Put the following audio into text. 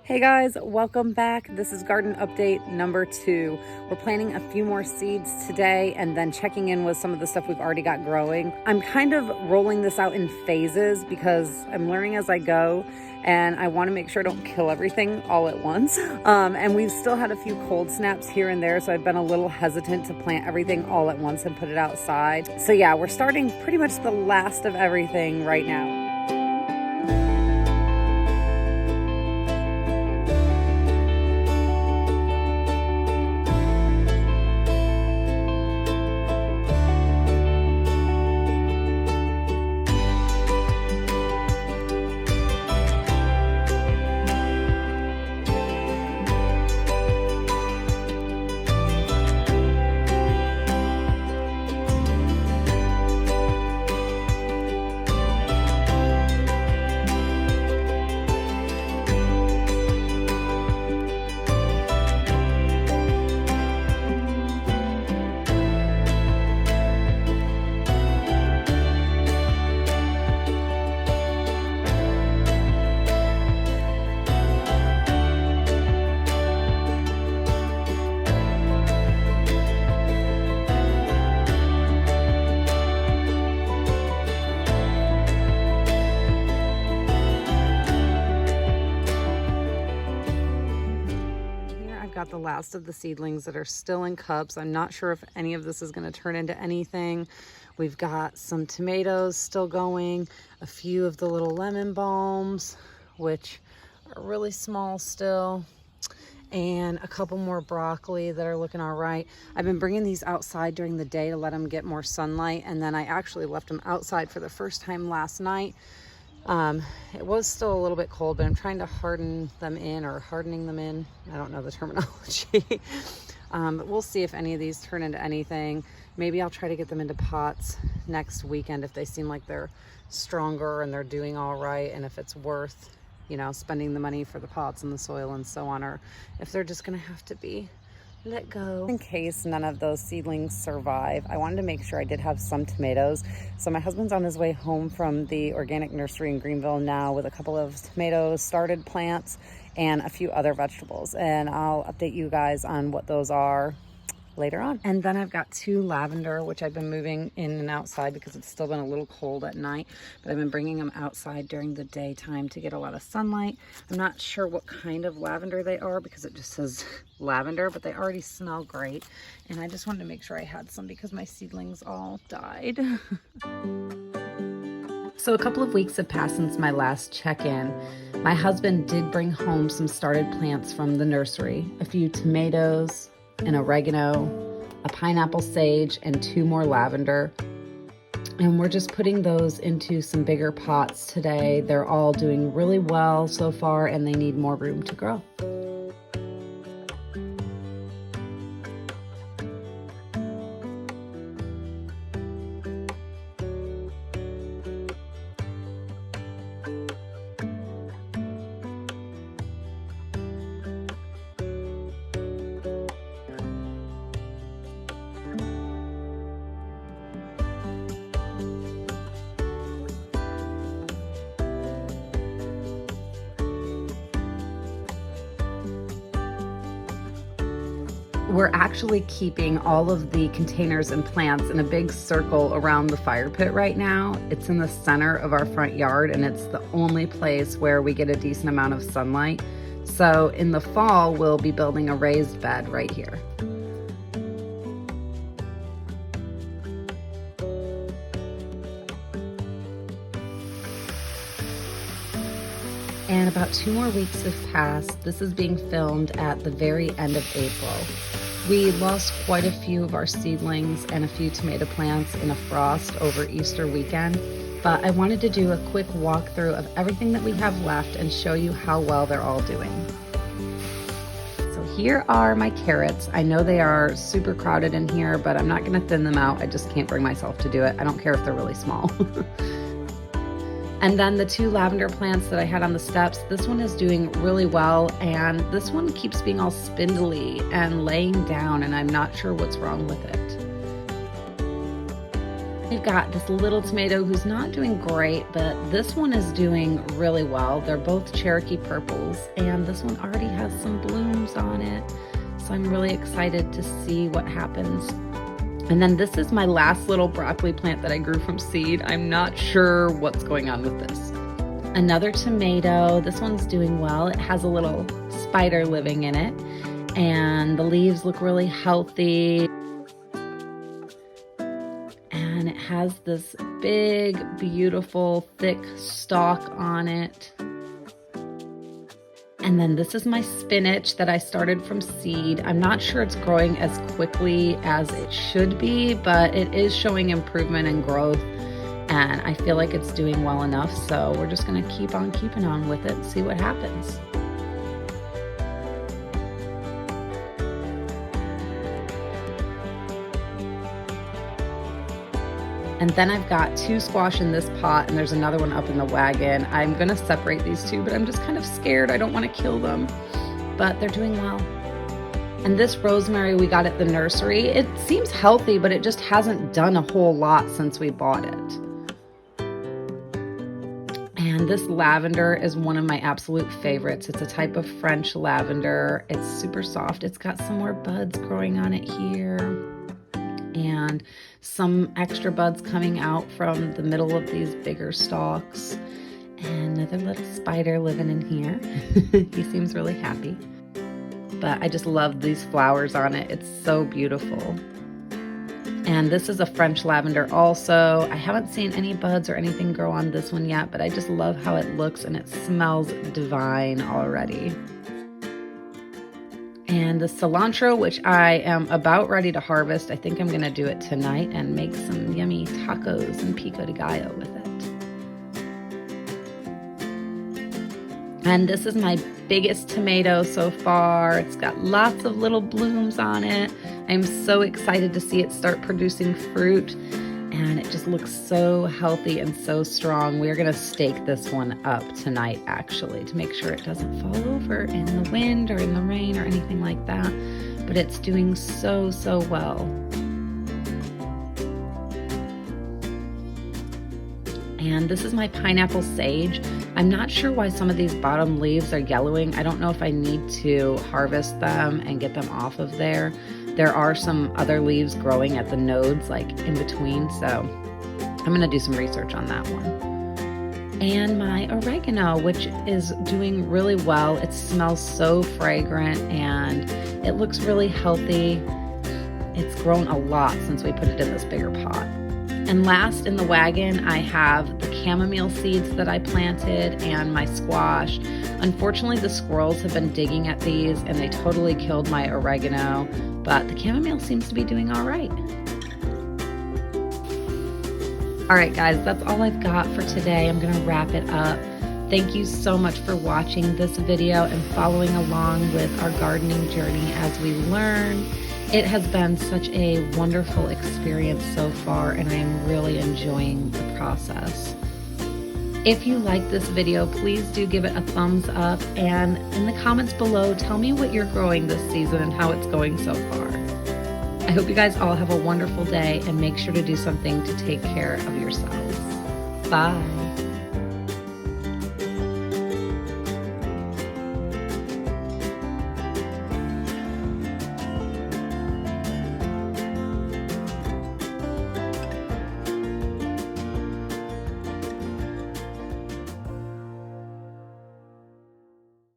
Hey guys, welcome back. This is garden update number 2. We're planting a few more seeds today and then checking in with some of the stuff we've already got growing. I'm kind of rolling this out in phases because I'm learning as I go and I want to make sure I don't kill everything all at once. And we've still had a few cold snaps here and there, so I've been a little hesitant to plant everything all at once and put it outside. So yeah, we're starting pretty much the last of everything right now. Got the last of the seedlings that are still in cups. I'm not sure if any of this is going to turn into anything. We've got some tomatoes still going, a few of the little lemon balms, which are really small still, and a couple more broccoli that are looking all right. I've been bringing these outside during the day to let them get more sunlight, and then I actually left them outside for the first time last night. It was still a little bit cold, but I'm trying to hardening them in. I don't know the terminology. But we'll see if any of these turn into anything. Maybe I'll try to get them into pots next weekend if they seem like they're stronger and they're doing all right, and if it's worth, spending the money for the pots and the soil and so on, or if they're just gonna have to be let go. In case none of those seedlings survive, I wanted to make sure I did have some tomatoes. So my husband's on his way home from the organic nursery in Greenville now with a couple of tomatoes, started plants, and a few other vegetables. And I'll update you guys on what those are later on. And then I've got 2 lavender, which I've been moving in and outside because it's still been a little cold at night, but I've been bringing them outside during the daytime to get a lot of sunlight. I'm not sure what kind of lavender they are because it just says lavender, but they already smell great. And I just wanted to make sure I had some because my seedlings all died. So a couple of weeks have passed since my last check-in. My husband did bring home some started plants from the nursery, a few tomatoes, an oregano, a pineapple sage, and 2 more lavender. And we're just putting those into some bigger pots today. They're all doing really well so far, and they need more room to grow. We're actually keeping all of the containers and plants in a big circle around the fire pit right now. It's in the center of our front yard, and it's the only place where we get a decent amount of sunlight. So in the fall, we'll be building a raised bed right here. And about 2 more weeks have passed. This is being filmed at the very end of April. We lost quite a few of our seedlings and a few tomato plants in a frost over Easter weekend, but I wanted to do a quick walkthrough of everything that we have left and show you how well they're all doing. So here are my carrots. I know they are super crowded in here, but I'm not gonna thin them out. I just can't bring myself to do it. I don't care if they're really small. And then the 2 lavender plants that I had on the steps, this one is doing really well, and this one keeps being all spindly and laying down, and I'm not sure what's wrong with it. We've got this little tomato who's not doing great, but this one is doing really well. They're both Cherokee purples, and this one already has some blooms on it. So I'm really excited to see what happens. And then this is my last little broccoli plant that I grew from seed. I'm not sure what's going on with this. Another tomato. This one's doing well. It has a little spider living in it, and the leaves look really healthy. And it has this big, beautiful, thick stalk on it. And then this is my spinach that I started from seed. I'm not sure it's growing as quickly as it should be, but it is showing improvement and growth. And I feel like it's doing well enough. So we're just gonna keep on keeping on with it and see what happens. And then I've got 2 squash in this pot, and there's another one up in the wagon. I'm gonna separate these 2, but I'm just kind of scared. I don't wanna kill them, but they're doing well. And this rosemary we got at the nursery, it seems healthy, but it just hasn't done a whole lot since we bought it. And this lavender is one of my absolute favorites. It's a type of French lavender. It's super soft. It's got some more buds growing on it here, and some extra buds coming out from the middle of these bigger stalks. And another little spider living in here. He seems really happy. But I just love these flowers on it. It's so beautiful. And this is a French lavender also. I haven't seen any buds or anything grow on this one yet, but I just love how it looks, and it smells divine already. And the cilantro, which I am about ready to harvest. I think I'm gonna do it tonight and make some yummy tacos and pico de gallo with it. And this is my biggest tomato so far. It's got lots of little blooms on it. I'm so excited to see it start producing fruit, and it just looks so healthy and so strong. We're gonna stake this one up tonight, actually, to make sure it doesn't fall over in the wind or in the rain or anything like that. But it's doing so, so well. And this is my pineapple sage. I'm not sure why some of these bottom leaves are yellowing. I don't know if I need to harvest them and get them off of there. There are some other leaves growing at the nodes, like in between, so I'm gonna do some research on that one. And my oregano, which is doing really well. It smells so fragrant and it looks really healthy. It's grown a lot since we put it in this bigger pot. And last in the wagon, I have the chamomile seeds that I planted and my squash. Unfortunately, the squirrels have been digging at these and they totally killed my oregano, but the chamomile seems to be doing all right. All right, guys, that's all I've got for today. I'm gonna wrap it up. Thank you so much for watching this video and following along with our gardening journey as we learn. It has been such a wonderful experience so far, and I am really enjoying the process. If you like this video, please do give it a thumbs up, and in the comments below, tell me what you're growing this season and how it's going so far. I hope you guys all have a wonderful day, and make sure to do something to take care of yourselves. Bye.